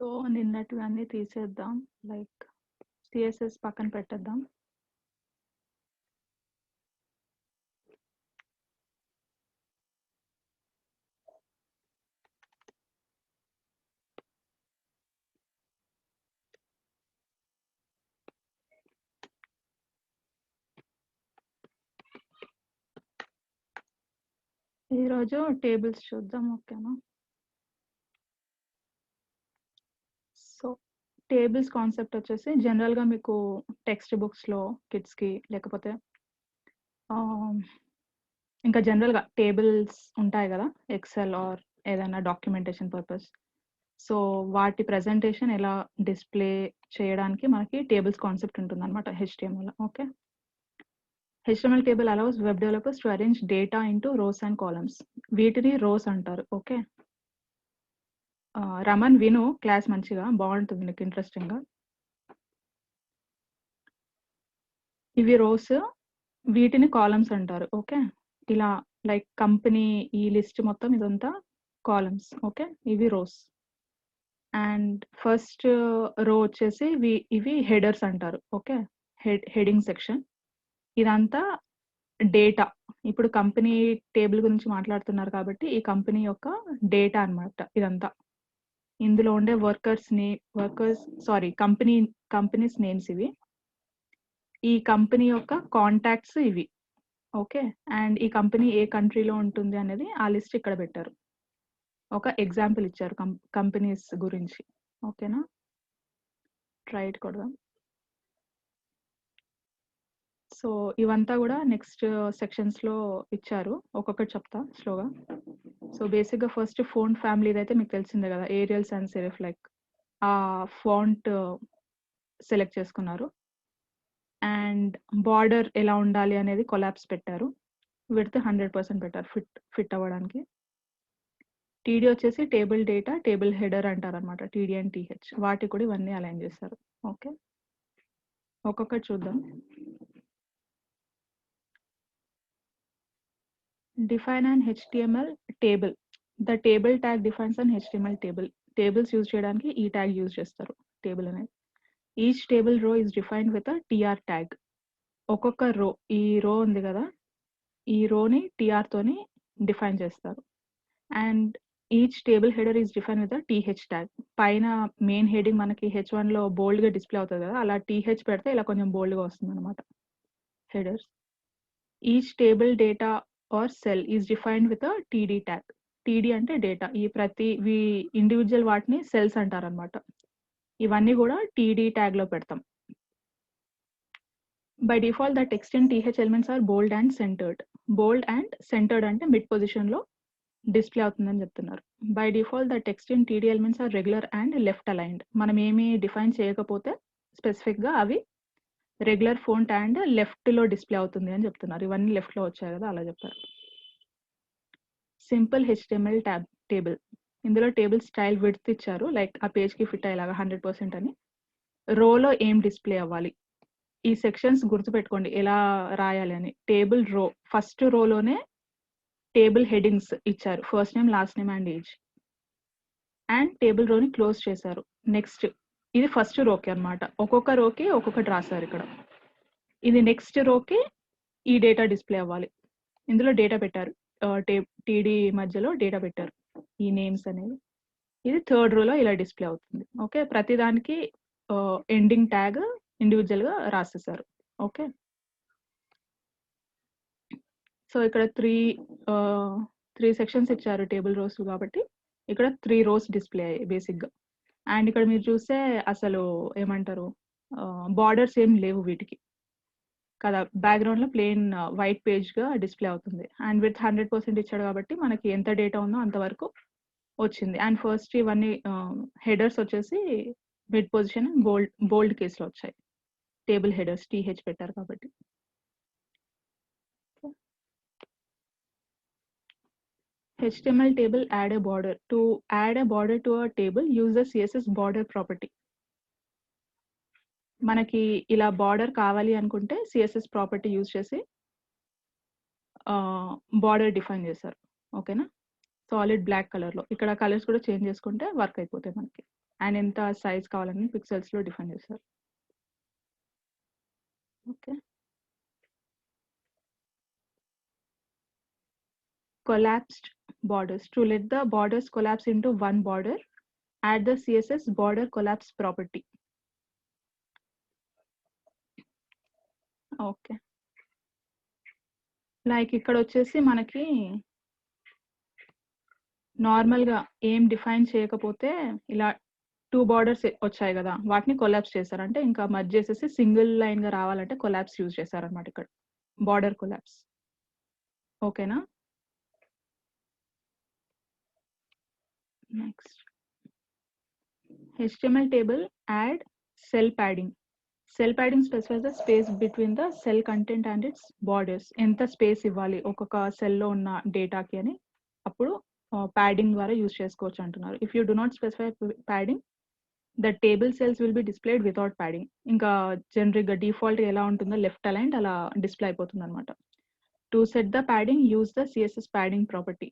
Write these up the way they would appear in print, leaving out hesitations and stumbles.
So నిన్నటివన్నీ తీసేద్దాం. Like CSS పక్కన పెట్టేద్దాం. ఈరోజు టేబుల్స్ చూద్దాం. ఓకేనా? సో టేబుల్స్ కాన్సెప్ట్ వచ్చేసి జనరల్గా మీకు టెక్స్ట్ బుక్స్లో కిడ్స్కి లేకపోతే ఇంకా జనరల్గా టేబుల్స్ ఉంటాయి కదా, ఎక్సెల్ ఆర్ ఏదైనా డాక్యుమెంటేషన్ పర్పస్. సో వాటి ప్రజెంటేషన్ ఎలా డిస్ప్లే చేయడానికి మనకి టేబుల్స్ కాన్సెప్ట్ ఉంటుంది అనమాట HTML. Okay, HTML table allows web developers to arrange data into rows and columns. వీటిని రోస్ అంటారు. ఓకే, రమన్ విను క్లాస్ మంచిగా బాగుంటుంది, నీకు ఇంట్రెస్టింగ్గా. ఇవి రోస్, వీటిని కాలమ్స్ అంటారు. ఓకే, ఇలా లైక్ కంపెనీ ఈ లిస్ట్ మొత్తం ఇదంతా కాలమ్స్. ఓకే, ఇవి రోస్. అండ్ ఫస్ట్ రో వచ్చేసి ఇవి హెడర్స్ అంటారు. Okay, heading section. ఇదంతా డేటా. ఇప్పుడు కంపెనీ టేబుల్ గురించి మాట్లాడుతున్నారు కాబట్టి ఈ కంపెనీ యొక్క డేటా అన్నమాట ఇదంతా. ఇందులో ఉండే కంపెనీస్ నేమ్స్ ఇవి. ఈ కంపెనీ యొక్క కాంటాక్ట్స్ ఇవి. ఓకే, అండ్ ఈ కంపెనీ ఏ కంట్రీలో ఉంటుంది అనేది ఆ లిస్ట్ ఇక్కడ పెట్టారు. ఒక ఎగ్జాంపుల్ ఇచ్చారు కంపెనీస్ గురించి. ఓకేనా, ట్రై కొడదాం. సో ఇవంతా కూడా నెక్స్ట్ సెక్షన్స్లో ఇచ్చారు, ఒక్కొక్కటి చెప్తా స్లోగా. సో బేసిక్గా ఫస్ట్ ఫోన్ ఫ్యామిలీ అయితే మీకు తెలిసిందే కదా, ఏరియల్ sans serif. లైక్ ఆ ఫాంట్ సెలెక్ట్ చేసుకున్నారు. అండ్ బార్డర్ ఎలా ఉండాలి అనేది కొలాప్స్ పెట్టారు. విడ్త్ 100% పెట్టారు ఫిట్ అవ్వడానికి. టీడీ వచ్చేసి టేబుల్ డేటా, టేబుల్ హెడర్ అంటారు అనమాట, టీడీ అండ్ టీహెచ్. వాటి కూడా ఇవన్నీ అలైన్ చేస్తారు. ఓకే, ఒక్కొక్కటి చూద్దాం. Define and HTML table. The table tag defines and HTML table. Tables use చేయడానికి ఈ ట్యాగ్ యూజ్ చేస్తారు, టేబుల్ అనేది. ఈచ్ టేబుల్ రో is defined with a TR tag. ఒక్కొక్క రో, ఈ రో ఉంది కదా, ఈ రోని TR తోని డిఫైన్ చేస్తారు. And each table header is define with TH tag. పైన మెయిన్ హెడింగ్ మనకి H1లో బోల్డ్గా డిస్ప్లే అవుతుంది కదా, అలా TH పెడితే ఇలా కొంచెం బోల్డ్గా వస్తుంది అనమాట headers. Each table data or cell is defined with TD tag. TD అంటే డేటా. ఈ ప్రతి ఇండివిజువల్ వాటిని సెల్స్ అంటారనమాట. ఇవన్నీ కూడా TD ట్యాగ్లో పెడతాం. By default the text and TH elements are bold and centred. Bold and centred అంటే మిడ్ పొజిషన్లో డిస్ప్లే అవుతుందని చెప్తున్నారు. By default the text in TD elements are regular and left aligned. మనం ఏమీ డిఫైన్ చేయకపోతే స్పెసిఫిక్గా అవి రెగ్యులర్ ఫోంట్ అండ్ లెఫ్ట్లో డిస్ప్లే అవుతుంది అని చెప్తున్నారు. ఇవన్నీ లెఫ్ట్లో వచ్చాయి కదా, అలా చెప్పారు. Simple HTML table. ఇందులో టేబుల్ స్టైల్ విడ్త్ ఇచ్చారు, లైక్ ఆ పేజ్కి ఫిట్ అయ్యేలాగా 100% అని. రోలో ఏం డిస్ప్లే అవ్వాలి, ఈ సెక్షన్స్ గుర్తుపెట్టుకోండి ఎలా రాయాలి అని. టేబుల్ రో, ఫస్ట్ రోలోనే టేబుల్ హెడింగ్స్ ఇచ్చారు, first name, last name and age. And table రోని క్లోజ్ చేశారు. నెక్స్ట్, ఇది ఫస్ట్ రోకి అనమాట. ఒక్కొక్క రోకి ఒక్కొక్కటి రాశారు ఇక్కడ. ఇది నెక్స్ట్ రోకి ఈ డేటా డిస్ప్లే అవ్వాలి. ఇందులో డేటా పెట్టారు, TD మధ్యలో డేటా పెట్టారు, ఈ నేమ్స్ అనేవి. ఇది థర్డ్ రోలో ఇలా డిస్ప్లే అవుతుంది. ఓకే, ప్రతిదానికి ఎండింగ్ ట్యాగ్ ఇండివిజువల్గా రాసేసారు. ఓకే, సో ఇక్కడ త్రీ సెక్షన్స్ ఇచ్చారు టేబుల్ రోస్ కాబట్టి ఇక్కడ 3 రోస్ డిస్ప్లే అయ్యాయి బేసిక్గా. అండ్ ఇక్కడ మీరు చూస్తే అసలు ఏమంటారు, బార్డర్స్ ఏం లేవు వీటికి కదా, బ్యాక్గ్రౌండ్లో ప్లెయిన్ వైట్ పేజ్గా డిస్ప్లే అవుతుంది. అండ్ విత్ 100% ఇచ్చాడు కాబట్టి మనకి ఎంత డేటా ఉందో అంతవరకు వచ్చింది. అండ్ ఫస్ట్ ఇవన్నీ హెడర్స్ వచ్చేసి మిడ్ పొజిషన్ బోల్డ్ కేసులో వచ్చాయి. టేబుల్ హెడర్స్ TH పెట్టారు కాబట్టి. HTML table add a border. To add a border to a table, use the CSS border property. మనకి ఇలా బార్డర్ కావాలి అనుకుంటే CSS ప్రాపర్టీ యూజ్ చేసి బార్డర్ డిఫైన్ చేశారు. ఓకేనా, సాలిడ్ బ్లాక్ కలర్లో. ఇక్కడ కలర్స్ కూడా చేంజ్ చేసుకుంటే వర్క్ అయిపోతాయి మనకి. అండ్ ఎంత సైజ్ కావాలని పిక్సెల్స్లో డిఫైన్ చేస్తారు. Okay, collapsed borders. To let the borders collapse into one border, add the CSS border collapse property. Okay, like ఇక్కడ వచ్చేసి మనకి నార్మల్గా ఏం డిఫైన్ చేయకపోతే ఇలా 2 బార్డర్స్ వచ్చాయి కదా, వాటిని కొలాప్స్ చేశారు. అంటే ఇంకా మర్జ్ చేసేసి సింగిల్ లైన్గా రావాలంటే కొలాప్స్ యూజ్ చేశారనమాట ఇక్కడ, బార్డర్ కొలాప్స్. ఓకేనా? Next, HTML table add cell padding. Cell padding specifies the space between the cell content and its borders. ఎంత స్పేస్ ఇవ్వాలి ఒక్కొక్క సెల్లో ఉన్న డేటాకి అని అప్పుడు ప్యాడింగ్ ద్వారా యూజ్ చేసుకోవచ్చు అంటున్నారు. If you do not specify padding, the table cells will be displayed without padding. ఇంకా జనరిక్గా డిఫాల్ట్ ఎలా ఉంటుందో లెఫ్ట్ అలైన్డ్ అలా డిస్ప్లే అయిపోతుంది అనమాట. To set the padding, use the CSS padding property.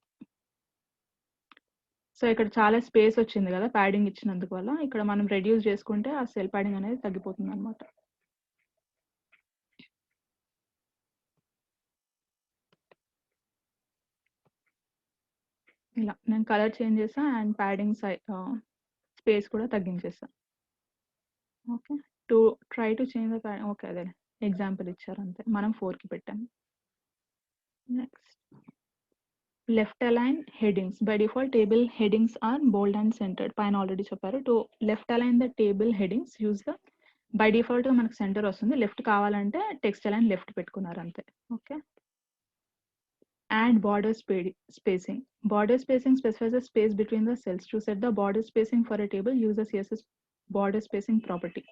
So ఇక్కడ చాలా స్పేస్ వచ్చింది కదా ప్యాడింగ్ ఇచ్చినందుకు వల్ల, ఇక్కడ మనం రెడ్యూస్ చేసుకుంటే ఆ సెల్ ప్యాడింగ్ అనేది తగ్గిపోతుంది అనమాట. ఇలా నేను కలర్ చేంజ్ చేసా అండ్ ప్యాడింగ్ స్పేస్ కూడా తగ్గించేసా. Okay, to try to change the padding. Okay, అదే ఎగ్జాంపుల్ ఇచ్చారు అంతే, మనం 4కి పెట్టాము. Next, left align headings. By default table headings are bold and centred. పైన ఆల్రెడీ చెప్పారు. To left align the table headings, use the, by default మనకు centre వస్తుంది, లెఫ్ట్ కావాలంటే టెక్స్ట్ అలైన్ లెఫ్ట్ పెట్టుకున్నారు అంతే. Okay, and border spacing. Border spacing specifies the space between the cells. To set the border spacing for a table, use the CSS border spacing property.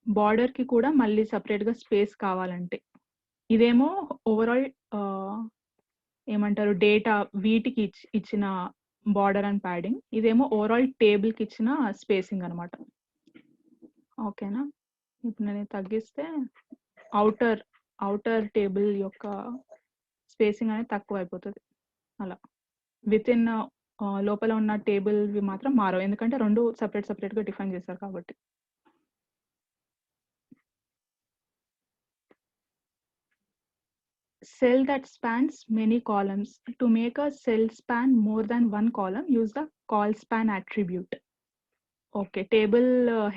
Border కి కూడా మళ్ళీ separate గా space కావాలంటే, ఇదేమో overall ఏమంటారు data వీటికి ఇచ్చిన border and padding, ఇదేమో ఓవరాల్ టేబుల్కి ఇచ్చిన స్పేసింగ్ అనమాట. ఓకేనా? ఇప్పుడు నేను తగ్గిస్తే అవుటర్ టేబుల్ యొక్క స్పేసింగ్ అనేది తక్కువ అయిపోతుంది. అలా విత్ ఇన్ లోపల ఉన్న టేబుల్వి మాత్రం మారవు, ఎందుకంటే రెండు సపరేట్గా డిఫైన్ చేశారు కాబట్టి. Cell that spans many columns. To make a cell span more than one column, use the call span attribute. Okay, table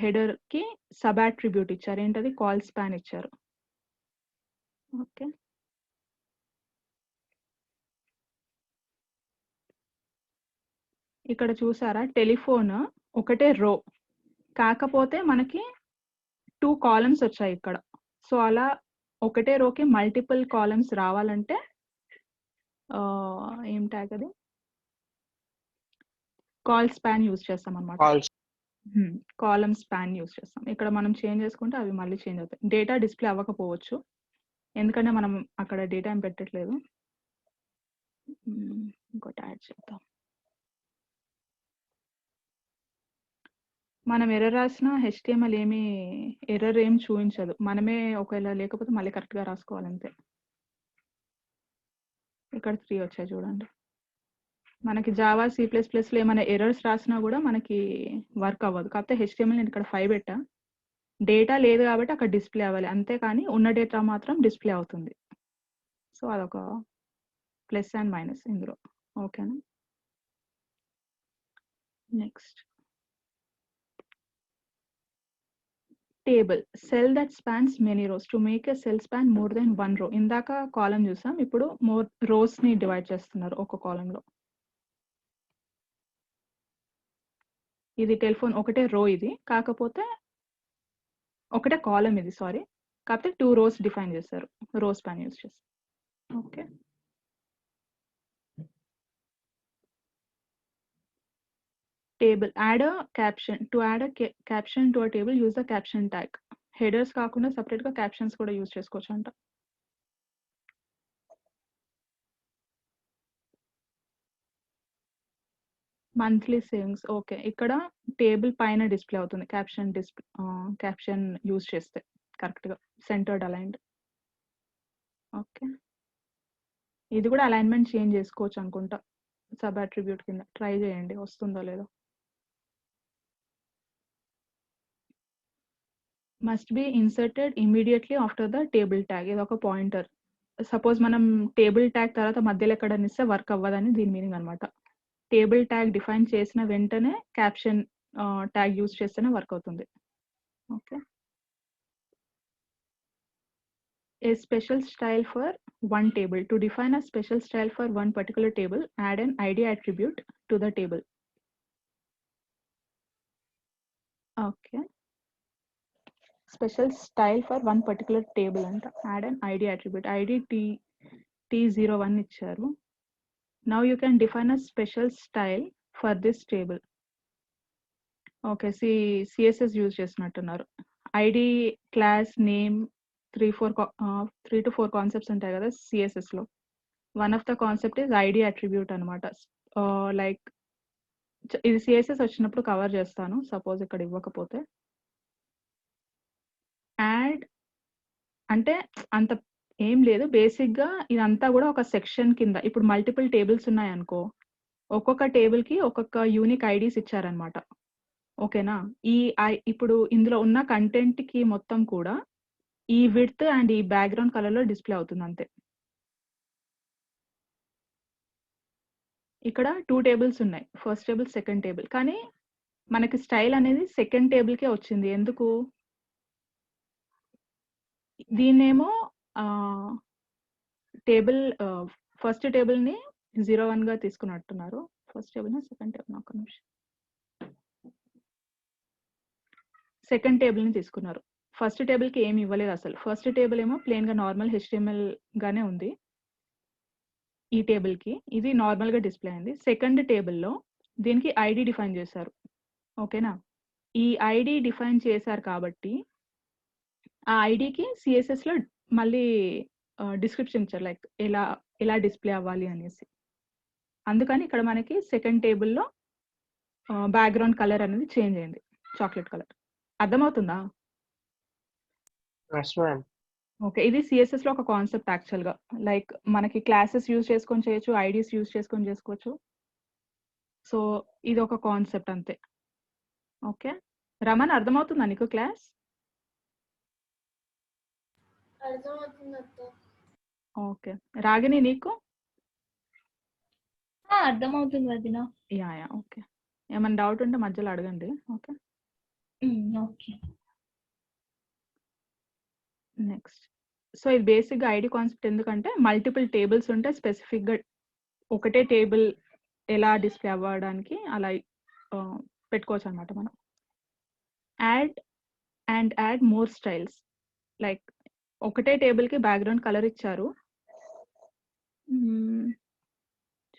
header కి సబ్ అట్రిబ్యూట్ ఇచ్చారు, ఏంటది? కాల్ స్పాన్ ఇచ్చారు. ఓకే, ఇక్కడ చూసారా టెలిఫోన్ ఒకటే రో, కాకపోతే మనకి 2 కాలమ్స్ వచ్చాయి ఇక్కడ. సో అలా ఒకటే రోకి మల్టిపుల్ కాలమ్స్ రావాలంటే ఏం ట్యాగ్ అది, కాల్ స్పాన్ యూజ్ చేస్తాం అనమాట. కాలమ్ స్పాన్ యూజ్ చేస్తాం. ఇక్కడ మనం చేంజ్ చేసుకుంటే అవి మళ్ళీ చేంజ్ అవుతాయి. డేటా డిస్ప్లే అవ్వకపోవచ్చు, ఎందుకంటే మనం అక్కడ డేటా ఏం పెట్టట్లేదు. ఇంకోటి యాడ్ చేద్దాం. మనం ఎర్రర్ రాసిన HTML ఎర్రర్ ఏం చూపించదు, మనమే ఒకవేళ లేకపోతే మళ్ళీ కరెక్ట్గా రాసుకోవాలంతే. ఇక్కడ 3 వచ్చాయి చూడండి. మనకి జావా C++లో ఏమైనా ఎర్రర్స్ రాసినా కూడా మనకి వర్క్ అవ్వదు. కాకపోతే HTML నేను ఇక్కడ 5 పెట్టా, డేటా లేదు కాబట్టి అక్కడ డిస్ప్లే అవ్వాలి, అంతేకాని ఉన్న డేటా మాత్రం డిస్ప్లే అవుతుంది. సో అదొక ప్లస్ అండ్ మైనస్ ఇందులో. ఓకేనా? Next, table cell that spans many rose. To make a cell span more than 1 రో. ఇందాక కాలం చూసాం, ఇప్పుడు మోర్ రోస్ ని డివైడ్ చేస్తున్నారు ఒక కాలంలో. ఇది టెలిఫోన్ ఒకటే రో, ఇది కాకపోతే ఒకటే కాలం ఇది, సారీ, కాకపోతే 2 రోస్ డిఫైన్ చేశారు, రో స్పాన్ యూజ్ చేస్తారు. Okay, table add a caption. To add a caption to a table, use the caption tag. Headers కాకుండా సపరేట్గా క్యాప్షన్స్ కూడా యూజ్ చేసుకోవచ్చు అంట. Monthly savings. ఓకే, ఇక్కడ టేబుల్ పైన డిస్ప్లే అవుతుంది క్యాప్షన్ యూజ్ చేస్తే కరెక్ట్గా సెంటర్డ్ అలైన్డ్. ఓకే, ఇది కూడా అలైన్మెంట్ చేంజ్ చేసుకోవచ్చు అనుకుంటా సబ్ అట్రిబ్యూట్ కింద. ట్రై చేయండి వస్తుందో లేదో. Must be inserted immediately after the table tag. ఇది ఒక పాయింటర్. సపోజ్ మనం టేబుల్ ట్యాగ్ తర్వాత మధ్యలో ఎక్కడైనా ఇస్తే వర్క్ అవ్వదని దీని మీనింగ్ అనమాట. టేబుల్ ట్యాగ్ డిఫైన్ చేసిన వెంటనే క్యాప్షన్ ట్యాగ్ యూజ్ చేస్తేనే వర్క్ అవుతుంది. Okay. A special style for one table. To define a special style for one particular table, add an ID attribute to the table. Okay. Special style for one particular table and add an ID attribute. ID T01 ఇచ్చారు. Now you can define a special style for this table. Okay, CSS use చేసినట్టున్నారు. ID, class, name, 3 to 4 concepts ఉంటాయి కదా CSS లో. One of the concept is ID attribute అనమాట. Like ఇది CSS వచ్చినప్పుడు cover చేస్తాను, suppose ఇక్కడ ఇవ్వకపోతే. యాడ్ అంటే అంత ఏం లేదు, బేసిక్గా ఇదంతా కూడా ఒక సెక్షన్ కింద. ఇప్పుడు మల్టిపుల్ టేబుల్స్ ఉన్నాయనుకో, ఒక్కొక్క టేబుల్కి ఒక్కొక్క యూనిక్ ఐడీస్ ఇచ్చారనమాట. ఓకేనా? ఇప్పుడు ఇందులో ఉన్న కంటెంట్కి మొత్తం కూడా ఈ విడ్త్ అండ్ ఈ బ్యాక్గ్రౌండ్ కలర్లో డిస్ప్లే అవుతుంది అంతే. ఇక్కడ 2 టేబుల్స్ ఉన్నాయి, ఫస్ట్ టేబుల్, సెకండ్ టేబుల్. కానీ మనకి స్టైల్ అనేది సెకండ్ టేబుల్కే వచ్చింది. ఎందుకు? దీన్నేమో టేబుల్ ఫస్ట్ టేబుల్ని 01గా తీసుకున్నట్టున్నారు. ఫస్ట్ టేబుల్ సెకండ్ టేబుల్, ఒక నిమిషం. సెకండ్ టేబుల్ని తీసుకున్నారు. ఫస్ట్ టేబుల్కి ఏమి ఇవ్వలేదు అసలు. ఫస్ట్ టేబుల్ ఏమో ప్లెయిన్గా నార్మల్ HTML గానే ఉంది. ఈ టేబుల్కి ఇది నార్మల్గా డిస్ప్లే అయింది. సెకండ్ టేబుల్లో దీనికి ఐడి డిఫైన్ చేశారు. ఓకేనా? ఈ ఐడి డిఫైన్ చేశారు కాబట్టి ఆ ఐడికి సిఎస్ఎస్లో మళ్ళీ డిస్క్రిప్షన్ ఇచ్చారు, లైక్ ఎలా డిస్ప్లే అవ్వాలి అనేసి. అందుకని ఇక్కడ మనకి సెకండ్ టేబుల్లో బ్యాక్గ్రౌండ్ కలర్ అనేది చేంజ్ అయింది, చాక్లెట్ కలర్. అర్థమవుతుందా? ఓకే. ఇది సిఎస్ఎస్లో ఒక కాన్సెప్ట్ యాక్చువల్గా. లైక్ మనకి క్లాసెస్ యూజ్ చేసుకొని చేయొచ్చు, ఐడీస్ యూజ్ చేసుకొని చేసుకోవచ్చు. సో ఇది ఒక కాన్సెప్ట్ అంతే. ఓకే రమన్, అర్థమవుతుందా నీకు క్లాస్? ఓకే. రాగిని నీకు? అర్థమవుతుంది వదినా. Yeah okay. ఏమైనా డౌట్ ఉంటే మధ్యలో అడగండి. ఓకే. ఓకే. నెక్స్ట్, సో ఇది బేసిక్గా ఐడి కాన్సెప్ట్. ఎందుకంటే మల్టిపుల్ టేబుల్స్ ఉంటే స్పెసిఫిక్గా ఒకటే టేబుల్ ఎలా డిస్ప్లే అవ్వడానికి అలా పెట్టుకోవచ్చు అనమాట మనం. Add more styles. లైక్ ఒకటే టేబుల్కి బ్యాక్గ్రౌండ్ కలర్ ఇచ్చారు.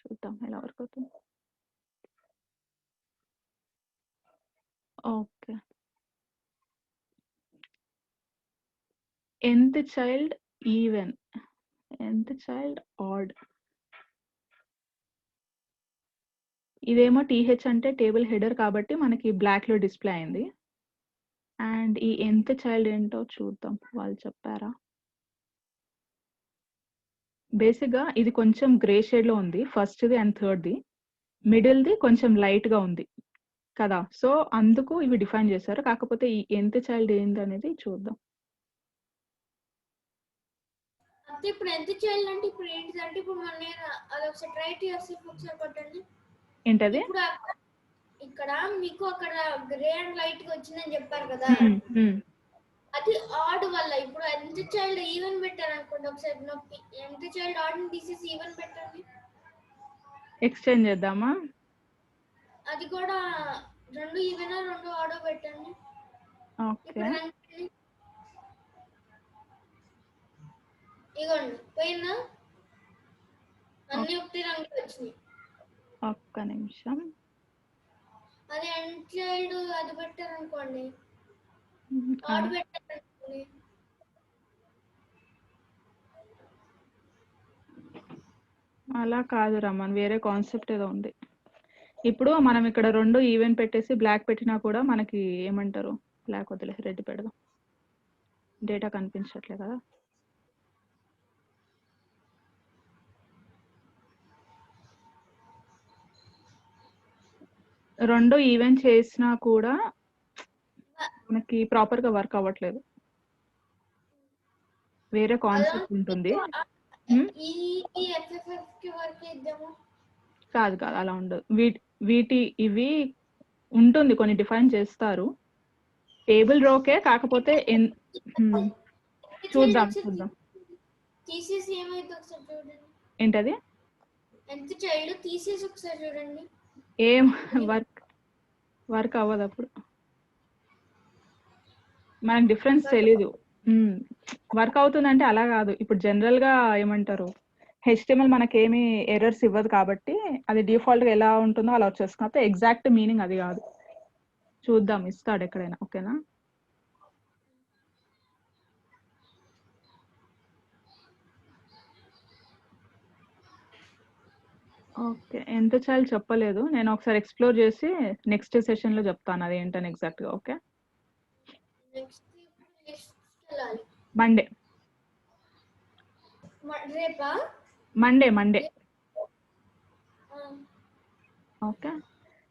చూద్దాం ఎలా వర్క్ అవుతుంది. Okay. nth child even, nth child odd. ఇదేమో టీహెచ్ అంటే టేబుల్ హెడర్ కాబట్టి మనకి బ్లాక్లో డిస్ప్లే అయింది. అండ్ ఈ nth చైల్డ్ ఏంటో చూద్దాం, వాళ్ళు చెప్పారా? బేసిక్గా ఇది కొంచెం గ్రే షేడ్లో ఉంది, ఫస్ట్ది అండ్ థర్డ్ది. మిడిల్ది కొంచెం లైట్గా ఉంది కదా, సో అందుకు ఇవి డిఫైన్ చేశారు. కాకపోతే ఈ nth చైల్డ్ ఏంటి అనేది చూద్దాం. ఇప్పుడు nth చైల్డ్ అంటే ఇప్పుడు ఏంటిదంటే, ఇప్పుడు నేను అది ఒకసారి ట్రై చేసి ఒకసారి కొట్టండి. ఏంటది? ఇప్పుడు ఇక్కడ మీకు అక్కడ గ్రే అండ్ లైట్ గా వచ్చిందని చెప్పారు కదా, అది ఆడ్ వల్ల. ఇప్పుడు nth చైల్డ్ ఈవెన్ పెట్టారు అనుకోండి, ఒకసారి నొక్కి nth చైల్డ్ ఆడ్ ని తీసేసి ఈవెన్ పెట్టండి. ఎక్స్చేంజ్ చేద్దామా? అది కూడా రెండు ఈవెన్ రెండు ఆడో పెట్టండి. ఓకే. ఇగోండి పోయిందా? అన్ని ఒకటి రంగు వచ్చినాయి. ఒక్క నిమిషం. అది nth చైల్డ్ అది పెట్టారు అనుకోండి, ఆడ్ పెట్టారు అనుకోండి. అలా కాదు రమన్, వేరే కాన్సెప్ట్ ఏదో ఉంది. ఇప్పుడు మనం ఇక్కడ రెండు ఈవెన్ పెట్టేసి బ్లాక్ పెట్టినా కూడా మనకి ఏమంటారు, బ్లాక్ వదిలే రెడ్ పెడదాం, డేటా కనిపించట్లే కదా. రెండు ఈవెన్ చేసినా కూడా మనకి ప్రాపర్ గా వర్క్ అవ్వట్లేదు. వేరే కాన్సెప్ట్ ఉంటుంది. ఈ FFF కి వర్క్ చేద్దాము. కాదు అలా ఉండదు. ఇవి ఉంటుంది, కొన్ని డిఫైన్ చేస్తారు. టేబుల్ రోకే, కాకపోతే చూద్దాం. తీసేసి ఏమైతే ఒకసారి చూడండి. ఏంటది? ఎంత చైల్డ్ తీసేసి ఒకసారి చూడండి. ఏం వర్క్ అవ్వదు అప్పుడు. మనకు డిఫరెన్స్ తెలీదు. వర్క్ అవుతుందంటే అలా కాదు. ఇప్పుడు జనరల్ గా ఏమంటారు, HTML మనకేమి ఎర్రర్స్ ఇవ్వదు కాబట్టి అది డిఫాల్ట్ గా ఎలా ఉంటుందో అలా వచ్చేస్తుంది. కాకపోతే ఎగ్జాక్ట్ మీనింగ్ అది కాదు. చూద్దాం, ఇస్తాడు ఎక్కడైనా. ఓకేనా? ఓకే, ఎంత చాలు చెప్పలేదు. నేను ఒకసారి ఎక్స్ప్లోర్ చేసి నెక్స్ట్ సెషన్ లో చెప్తాను అది ఏంటని ఎగ్జాక్ట్ గా. Okay, Monday. Okay.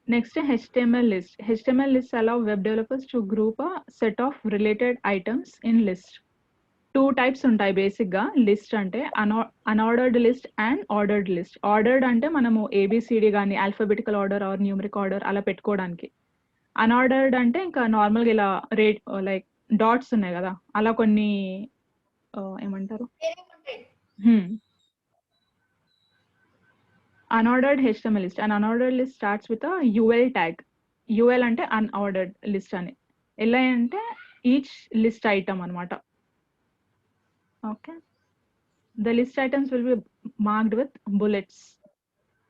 Next, HTML list. HTML lists allow web developers to group a set of related items in list. Two types ఉంటాయి బేసిక్ గా. లిస్ట్ అంటే unordered list and ordered list. Ordered అంటే మనము ABCD కానీ alphabetical order or numeric order అలా పెట్టుకోవడానికి. Unordered అంటే ఇంకా నార్మల్గా ఇలా లైక్ డాట్స్ ఉన్నాయి కదా, అలా కొన్ని ఏమంటారు, unordered HTML list. An unordered list starts with a UL tag. UL అంటే unordered list అని. LI అంటే each list item అన్నమాట. Okay. The list items will be marked with bullets.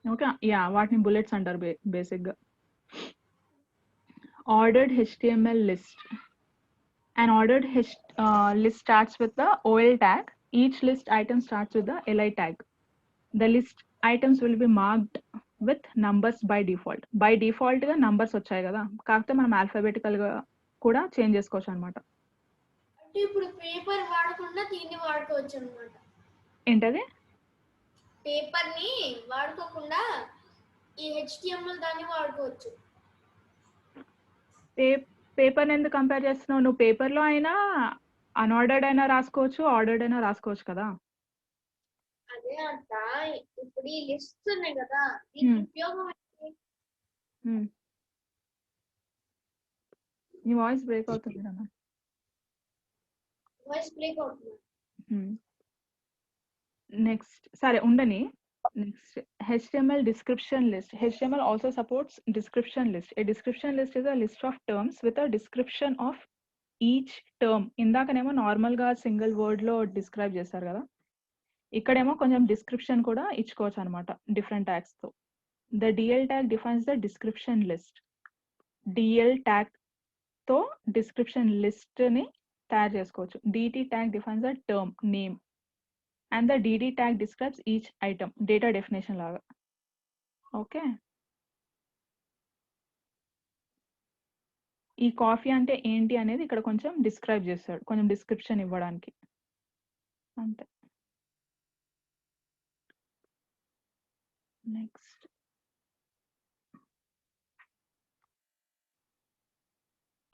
Okay. Yeah, వాటిని bullets అంటారు basic గా. Ordered HTML list. An ordered list starts with the OL tag. Each list item starts with the LI tag. The list items will be marked with numbers by default. By default గా numbers వచ్చాయి కదా, కాకపోతే మనం alphabetical గా కూడా change చేసుకోవచ్చు అనమాట. అంటే ఇప్పుడు పేపర్ వాడకుండా దీన్ని వాడుకోవచ్చు అన్నమాట. ఏంటది? పేపర్ ని వాడుకోకుండా ఈ HTML దాన్ని వాడుకోవచ్చు. పేపర్ ఎందుకు కంపేర్ చేస్తున్నావు? నువ్వు పేపర్ లో అయినా అన్ఆర్డర్డ్ అయినా రాసుకోవచ్చు, ఆర్డర్డ్ అయినా రాసుకోవచ్చు కదా. అదే అంట. ఇప్పుడు ఈ లిస్ట్ ఉన్నాయి కదా, దీని ఉపయోగం ఏంటి? నీ వాయిస్ బ్రేక్ అవుతుంది కదా. వాయిస్ బ్రేక్ అవుతుంది. నెక్స్ట్, సరే ఉండని. Next, HTML description list. HTML also supports description list. A description list is a list of terms with a description of each term. ఇందాకనేమో నార్మల్ గా సింగిల్ వర్డ్ లో describe చేశారు కదా, ఇక్కడేమో కొంచెం డిస్క్రిప్షన్ కూడా ఇచ్చుకోవచ్చు అనమాట డిఫరెంట్ ట్యాగ్స్ తో. The DL tag defines the description list. DL tag తో డిస్క్రిప్షన్ లిస్ట్ ని తయారు చేసుకోవచ్చు. DT tag defines the term name and the DD tag describes each item, data definition లాగా. ఓకే, ఈ కాఫీ అంటే ఏంటి అనేది ఇక్కడ కొంచెం డిస్క్రైబ్ చేస్తాడు, కొంచెం డిస్క్రిప్షన్ ఇవ్వడానికి అంతే. Next,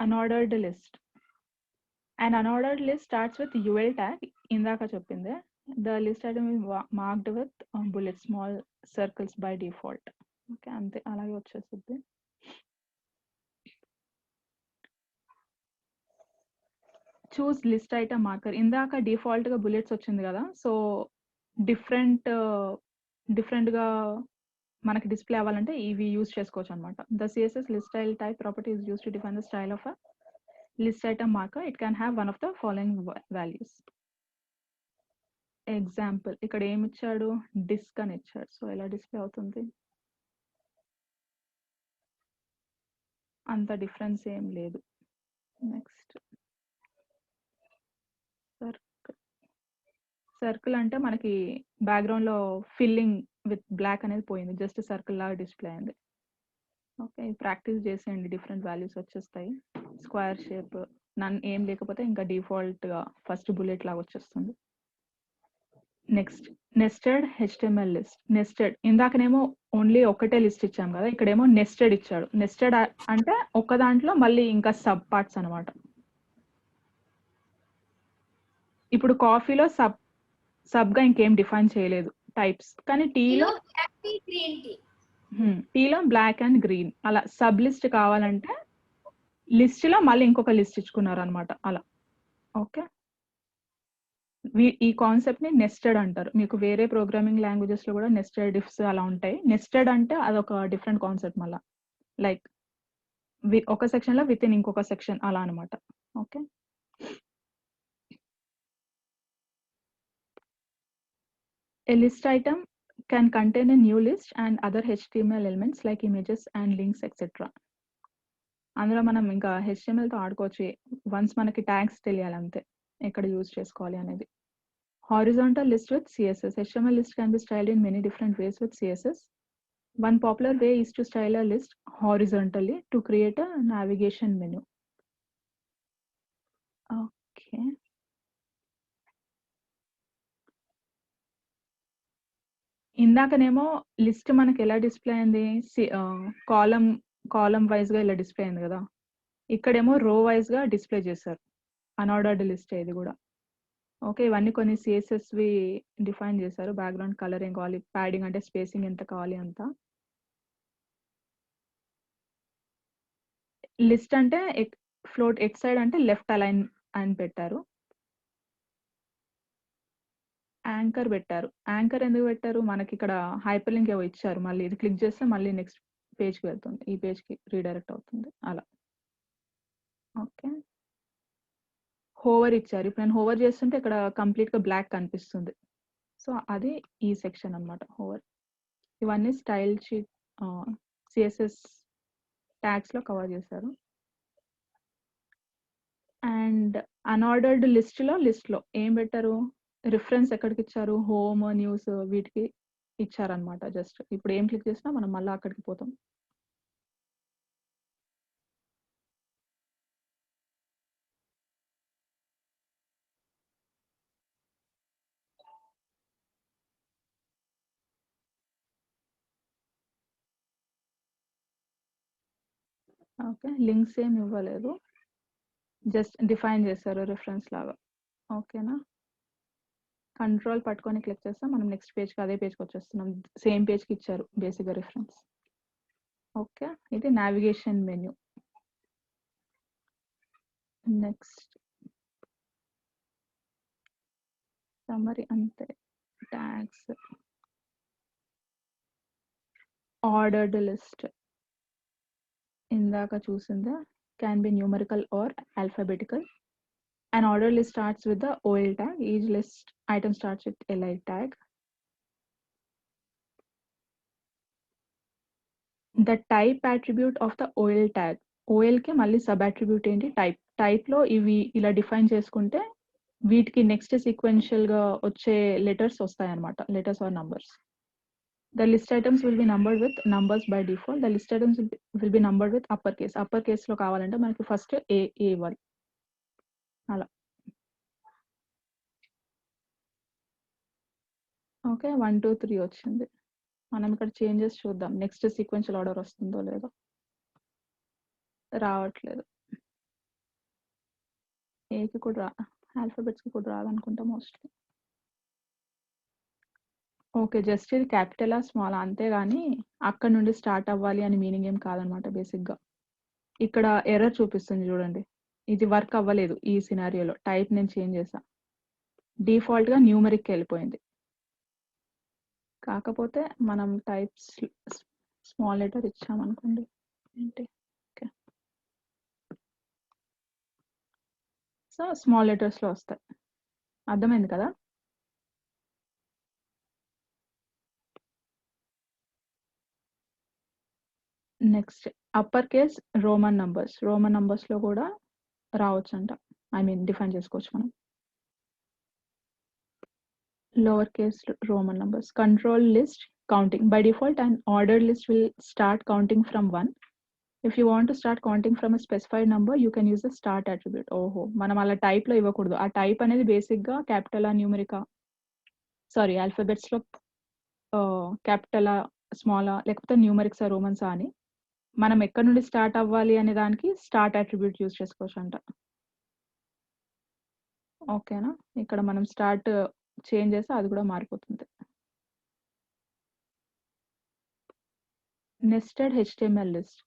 unordered list. An unordered list starts with UL tag. ఇందాక చెప్పిందే. The list item is marked with bullets, small circles by default. Okay, అంతే, అలాగే వచ్చేస్తుంది. చూస్ లిస్ట్ ఐటమ్ మార్కర్. ఇందాక డిఫాల్ట్ గా బుల్లెట్స్ వచ్చింది కదా, సో డిఫరెంట్ గా మనకి డిస్ప్లే అవ్వాలంటే ఇవి యూజ్ చేసుకోవచ్చు అనమాట. The CSS list style type property is used to define the style of a list item marker. It can have one of the following values. Example, ఇక్కడ ఏమి ఇచ్చాడు, డిస్క్ అని ఇచ్చాడు. సో ఎలా డిస్ప్లే అవుతుంది? అంత డిఫరెన్స్ ఏం లేదు. నెక్స్ట్, సర్కిల్ అంటే మనకి బ్యాక్గ్రౌండ్ లో ఫిల్లింగ్ విత్ బ్లాక్ అనేది పోయింది, జస్ట్ సర్కిల్ లాగా డిస్ప్లే అయింది. ఓకే, ప్రాక్టీస్ చేసేయండి, డిఫరెంట్ వాల్యూస్ వచ్చేస్తాయి. స్క్వేర్ షేప్ ఏం లేకపోతే ఇంకా డిఫాల్ట్ గా ఫస్ట్ బుల్లెట్ లాగా వచ్చేస్తుంది. Next, nested HTML list. Nested, ఇందాకనేమో ఓన్లీ ఒకటే లిస్ట్ ఇచ్చాం కదా, ఇక్కడేమో నెస్టెడ్ ఇచ్చాడు. నెస్టెడ్ అంటే ఒక దాంట్లో మళ్ళీ ఇంకా సబ్ పార్ట్స్ అనమాట. ఇప్పుడు కాఫీలో సబ్గా ఇంకేం డిఫైన్ చేయలేదు టైప్స్, కానీ టీలో బ్లాక్ టీ, గ్రీన్ టీ. టీలో బ్లాక్ అండ్ గ్రీన్ అలా సబ్ లిస్ట్ కావాలంటే లిస్ట్ లో మళ్ళీ ఇంకొక లిస్ట్ ఇచ్చుకున్నారు అనమాట అలా. ఓకే, ఈ కాన్సెప్ట్ ని నెస్టెడ్ అంటారు. మీకు వేరే ప్రోగ్రామింగ్ లాంగ్వేజెస్ లో కూడా నెస్టెడ్ ఇఫ్స్ అలా ఉంటాయి. నెస్టెడ్ అంటే అదొక డిఫరెంట్ కాన్సెప్ట్ మళ్ళా, లైక్ ఒక సెక్షన్ లో విత్ ఇన్ ఇంకొక సెక్షన్ అలా అనమాట. Okay, a list item can contain a new list and other HTML elements like images and links etc. అందులో మనం ఇంకా HTML తో ఆడుకోవచ్చు వన్స్ మనకి ట్యాగ్స్ తెలియాలి అంతే ఎక్కడ యూజ్ చేసుకోవాలి అనేది. Horizontal list with CSS. HTML list can be styled in many different ways with CSS. One popular way is to style a list horizontally to create a navigation menu. Okay. ఇందాకనేమో list మనకి ఎలా display అయింది, కాలం wise గా ఇలా display అయింది కదా, ఇక్కడేమో రో వైజ్ గా డిస్ప్లే చేశారు అన్ఆర్డర్డ్ లిస్ట్ ఇది కూడా. ఓకే, ఇవన్నీ కొన్ని సిఎస్ఎస్వి డిఫైన్ చేశారు. బ్యాక్గ్రౌండ్ కలర్ ఏం కావాలి, ప్యాడింగ్ అంటే స్పేసింగ్ ఎంత కావాలి అంత. లిస్ట్ అంటే ఫ్లోట్ ఎట్ సైడ్ అంటే లెఫ్ట్ అలైన్ అని పెట్టారు. యాంకర్ పెట్టారు. యాంకర్ ఎందుకు పెట్టారు, మనకి ఇక్కడ హైపర్ లింక్ ఏవో ఇచ్చారు, మళ్ళీ ఇది క్లిక్ చేస్తే మళ్ళీ నెక్స్ట్ పేజ్కి వెళ్తుంది, ఈ పేజ్కి రీడైరెక్ట్ అవుతుంది అలా. ఓకే, హోవర్ ఇచ్చారు. ఇప్పుడు నేను హోవర్ చేస్తుంటే ఇక్కడ కంప్లీట్గా బ్లాక్ కనిపిస్తుంది, సో అది ఈ సెక్షన్ అనమాట హోవర్. ఇవన్నీ స్టైల్ షీట్ సిఎస్ఎస్ ట్యాగ్స్లో కవర్ చేశారు. అండ్ అన్ఆర్డర్డ్ లిస్ట్లో ఏం పెట్టారు, రిఫరెన్స్ ఎక్కడికి ఇచ్చారు, హోమ్, న్యూస్ వీటికి ఇచ్చారనమాట. జస్ట్ ఇప్పుడు ఏం క్లిక్ చేసినా మనం మళ్ళీ అక్కడికి పోతాం. ఓకే, లింక్స్ ఏమి ఇవ్వలేదు, జస్ట్ డిఫైన్ చేశారు రిఫరెన్స్ లాగా. ఓకేనా, కంట్రోల్ పట్టుకొని క్లిక్ చేస్తే మనం నెక్స్ట్ పేజ్కి అదే పేజ్కి వచ్చేస్తున్నాం, సేమ్ పేజ్కి ఇచ్చారు బేసిక్గా రిఫరెన్స్. ఓకే, ఇది నావిగేషన్ మెన్యూ. నెక్స్ట్ సమ్మరీ అంతే. ట్యాగ్స్, ఆర్డర్డ్ లిస్ట్ ఇందాక చూసిందా, can be numerical or alphabetical. An order list starts with the OL tag. Each list item starts with LI tag. The type attribute of the OL tag. OL కి మళ్ళీ sub attribute ఏంటి, type. Type లో ఇవి ఇలా define చేసుకుంటే వీటికి next sequential గా వచ్చే లెటర్స్ వస్తాయన్నమాట, letters or numbers. The list items will be numbered with numbers by default. The list items will be numbered with upper case. Upper case లో కావాలంటే మనకి ఫస్ట్ ఏ ఇవ్వాలి అలా. ఓకే, 1 2 3 వచ్చింది. మనం ఇక్కడ చేంజెస్ చూద్దాం, నెక్స్ట్ సీక్వెన్షియల్ ఆర్డర్ వస్తుందో లేదో. రావట్లేదు, ఏకి కూడా ఆల్ఫాబెట్స్కి కూడా రాదనుకుంటా మోస్ట్లీ. ఓకే, జస్ట్ ఇది క్యాపిటల్ స్మాల్ అంతేగాని అక్కడ నుండి స్టార్ట్ అవ్వాలి అని మీనింగ్ ఏం కాదనమాట. బేసిక్గా ఇక్కడ ఎర్రర్ చూపిస్తుంది చూడండి, ఇది వర్క్ అవ్వలేదు ఈ సినారియోలో. టైప్ నేను చేంజ్ చేసా, డిఫాల్ట్గా న్యూమరిక్ వెళ్ళిపోయింది. కాకపోతే మనం టైప్స్ స్మాల్ లెటర్ ఇచ్చామనుకోండి ఏంటి, ఓకే, సో స్మాల్ లెటర్స్లో వస్తాయి. అర్థమైంది కదా. Next upper case Roman numbers. Roman నంబర్స్లో కూడా రావచ్చు అంట, ఐ మీన్ డిఫైన్ చేసుకోవచ్చు మనం. Lower case Roman numbers. Control list counting. By default an ordered list will start counting from 1. If you want to start counting from a specified number you can use the start attribute. ఓహో, మనం అలా type లో ఇవ్వకూడదు. ఆ type అనేది basic గా capital న్యూమరికా, sorry alphabets లో capital small లేకపోతే న్యూమరిక్స్ రోమన్స్ అని మనం ఎక్కడ నుండి స్టార్ట్ అవ్వాలి అనే దానికి స్టార్ట్ అట్రిబ్యూట్ యూజ్ చేసుకోవచ్చు అంట. ఓకేనా? ఇక్కడ మనం స్టార్ట్ చేంజ్ చేస్తే అది కూడా మారిపోతుంది. Nested HTML list.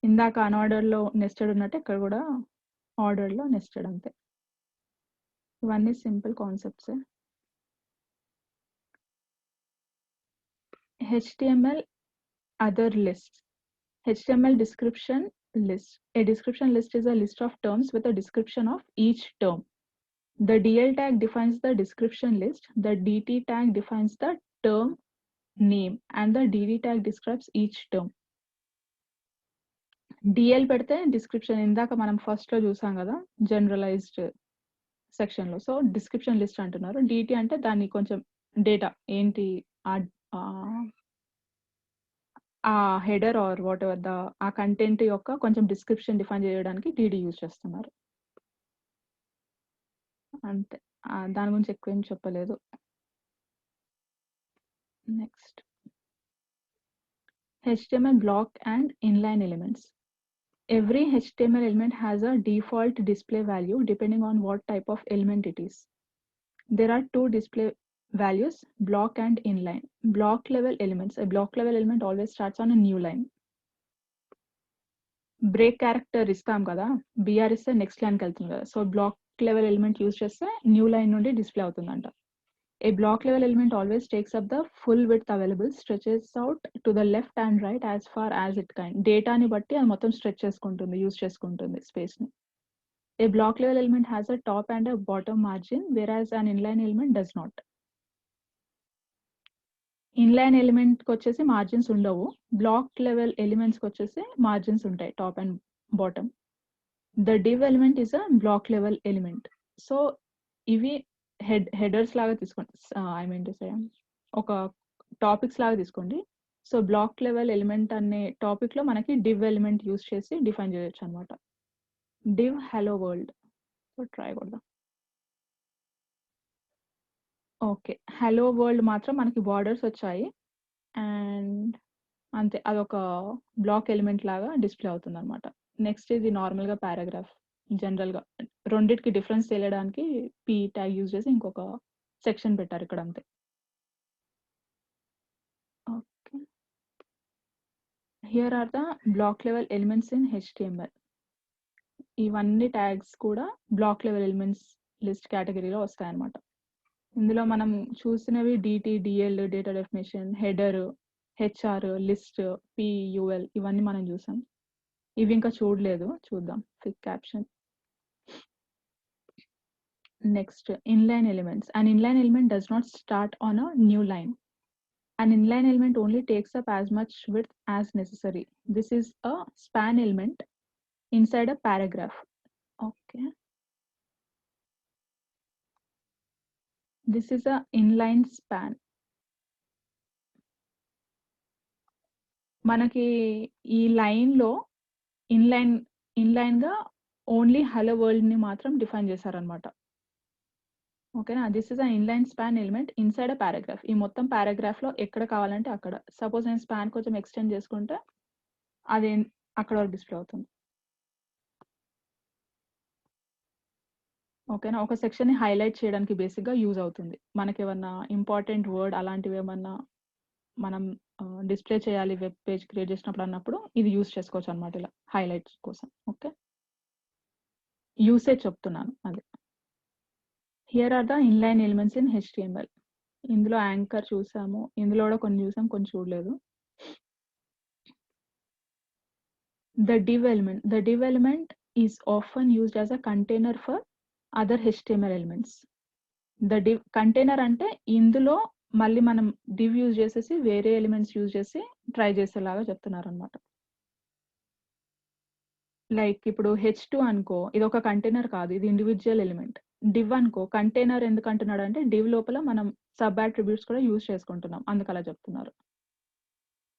ఇందాక అన్ఆర్డర్‌లో నెస్టెడ్ ఉన్నట్టు ఇక్కడ కూడా ఆర్డర్‌లో నెస్టెడ్ అంతే. ఇవన్నీ simple కాన్సెప్ట్సే. HTML other lists. HTML description list. A description list is a list of terms with a description of each term. The DL tag defines the description list. The DT tag defines the term name and the DD tag describes each term. DL పెడితే description ఇందాక మనం first లో చూసాం కదా generalized section లో. So description list అంటున్నారు. DT అంటే దాన్ని కొంచెం డేటా ఏంటి ఆ హెడర్ ఆర్ వాట్ ఎవర్ ఆ కంటెంట్ యొక్క కొంచెం డిస్క్రిప్షన్ డిఫైన్ చేయడానికి DD యూజ్ చేస్తున్నారు. అంతే, దాని గురించి ఎక్కువ ఏం చెప్పలేదు. Next HTML block and inline elements. Every HTML element has a default display value depending on what type of element it is. There are two display values, block and inline. Block level elements. A block level element always starts on a new line. Break character ఇస్తాం కదా, BR ఇస్తే next లైన్కి వెళ్తుంది కదా. So block level element use చేస్తే new line నుండి display అవుతుందంట. A block level element always takes up the full width available, stretches out to the left and right as far as it can. డేటాని బట్టి అది మొత్తం stretch చేసుకుంటుంది, use చేసుకుంటుంది space ని. A block level element has a top and a bottom margin, whereas an inline element does not. Inline element కి వచ్చేసి margins ఉండవు, బ్లాక్ లెవెల్ ఎలిమెంట్స్ కి వచ్చేసి మార్జిన్స్ ఉంటాయి, top and bottom. The div element is a block level element. So ఇవి headers లాగా తీసుకోండి, I mean to say ఒక టాపిక్స్ లాగా తీసుకోండి. సో బ్లాక్ లెవెల్ ఎలిమెంట్ అనే టాపిక్ లో మనకి div ఎలిమెంట్ యూజ్ చేసి డిఫైన్ చేయొచ్చు అనమాట. div hello world. So try కొడదాం. ఓకే, హలో వరల్డ్ మాత్రం మనకి బార్డర్స్ వచ్చాయి అండ్ అంతే, అదొక బ్లాక్ ఎలిమెంట్ లాగా డిస్ప్లే అవుతుంది అనమాట. నెక్స్ట్ ఇది నార్మల్ గా పారాగ్రాఫ్. జనరల్ గా రెండింటికి డిఫరెన్స్ తెలియడానికి P ట్యాగ్ యూజ్ చేసి ఇంకొక సెక్షన్ పెట్టారు ఇక్కడ అంతే. Okay, here are the block level elements in HTML. ఇవన్నీ ట్యాగ్స్ కూడా బ్లాక్ లెవెల్ ఎలిమెంట్స్ లిస్ట్ కేటగిరీలో వస్తాయి అనమాట. ఇందులో మనం చూసినవి DT, DL, data definition, header, HR, list, PUL ఇవన్నీ మనం చూసాం. ఇవి ఇంకా చూడలేదు, చూద్దాం. Fig caption. Next inline elements. An inline element does not start on a new line. An inline element only takes up as much width as necessary. This is a span element inside a paragraph. Okay. This is a inline span. మనకి ఈ line లో inline గా only hello world ని మాత్రం define చేశారనమాట. ఓకేనా, this is a inline span element inside a paragraph. ఈ మొత్తం పారాగ్రాఫ్ లో ఎక్కడ కావాలంటే అక్కడ. సపోజ్ నేను స్పాన్ కొంచెం ఎక్స్టెండ్ చేసుకుంటే అది అక్కడ వరకు డిస్ప్లే అవుతుంది. ఓకేనా, ఒక సెక్షన్ ని హైలైట్ చేయడానికి బేసిక్ గా యూజ్ అవుతుంది. మనకి ఏమన్నా ఇంపార్టెంట్ వర్డ్ అలాంటివి ఏమన్నా మనం డిస్ప్లే చేయాలి వెబ్ పేజ్ క్రియేట్ చేసినప్పుడు అన్నప్పుడు ఇది యూజ్ చేసుకోవచ్చు అనమాట, ఇలా హైలైట్స్ కోసం. ఓకే, యూసేజ్ చెప్తున్నాను అది. Here are the inline elements in HTML. ఇందులో యాంకర్ చూసాము, ఇందులో కూడా కొన్ని చూసాం, కొన్ని చూడలేదు. The div element. The div element is often used as a container for other HTML elements. The div container అంటే ఇందులో మళ్ళీ మనం div యూజ్ చేసేసి వేరే ఎలిమెంట్స్ యూజ్ చేసి ట్రై చేసేలాగా చెప్తున్నారు అనమాట. లైక్ ఇప్పుడు H2 అనుకో, ఇది ఒక కంటైనర్ కాదు, ఇది ఇండివిజువల్ ఎలిమెంట్. div అనుకో, కంటైనర్ ఎందుకు అంటున్నాడు అంటే div లోపల మనం సబ్ అట్రిబ్యూట్స్ కూడా యూజ్ చేసుకుంటున్నాం, అందుకు అలా చెప్తున్నారు.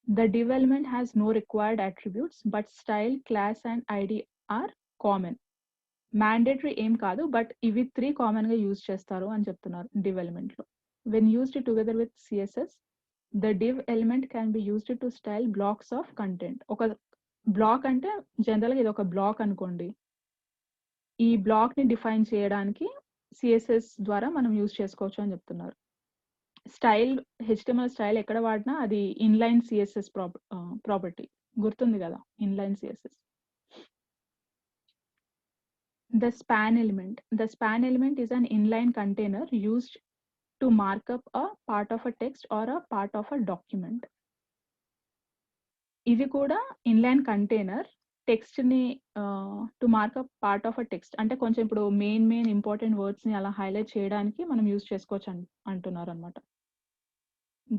The div element has no required attributes, but style, class and ID are common. Mandatory ఏం కాదు, బట్ ఇవి 3 కామన్ గా యూజ్ చేస్తారు అని చెప్తున్నారు div element లో. When used together with CSS, the div element can be used to style blocks of content. ఒక black అంటే జనరల్ గా ఇది ఒక బ్లాక్ అనుకోండి, ఈ బ్లాక్ని డిఫైన్ చేయడానికి సిఎస్ఎస్ ద్వారా మనం యూజ్ చేసుకోవచ్చు అని చెప్తున్నారు. స్టైల్ హెచ్టిఎంఎల్ స్టైల్ ఎక్కడ వాడినా అది ఇన్లైన్ సిఎస్ఎస్ ప్రాపర్టీ గుర్తుంది కదా, inline CSS. The span element is an inline container used to mark up a part of a text or a part of a document. ఇది కూడా ఇన్లైన్ కంటైనర్ టెక్స్ట్ ని to markup part of a text, అంటే కొంచెం ఇప్పుడు main important words ని అలా highlight చేయడానికి మనం యూజ్ చేసుకోవచ్చు అంటున్నారు అనమాట.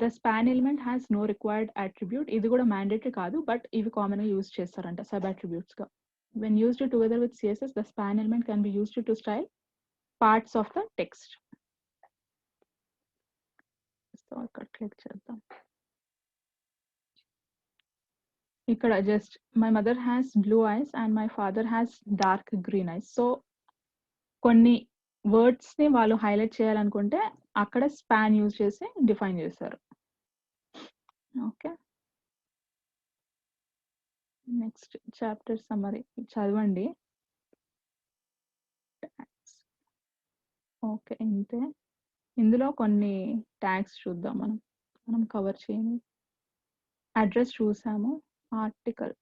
The span element has no required attribute, ఇది కూడా మ్యాండేటరీ కాదు, బట్ ఇవి కామన్ గా యూజ్ చేస్తారంట సబ్ అట్రిబ్యూట్స్ గా. When used together with CSS, the span element can be used to style parts of the text. So ఇక్కడ click చేద్దాం. ఇక్కడ just my mother has blue ice and my father has dark green ice. So కొన్ని words ని వాళ్ళు highlight చేయాలనుకుంటే అక్కడ span use చేసి define చేశారు. ఓకే, నెక్స్ట్ చాప్టర్ సమ్మరీ చదవండి. ఓకే, ఇంతే. ఇందులో కొన్ని ట్యాగ్స్ చూద్దాం. మనం కవర్ చేయని అడ్రస్ చూసాము. Article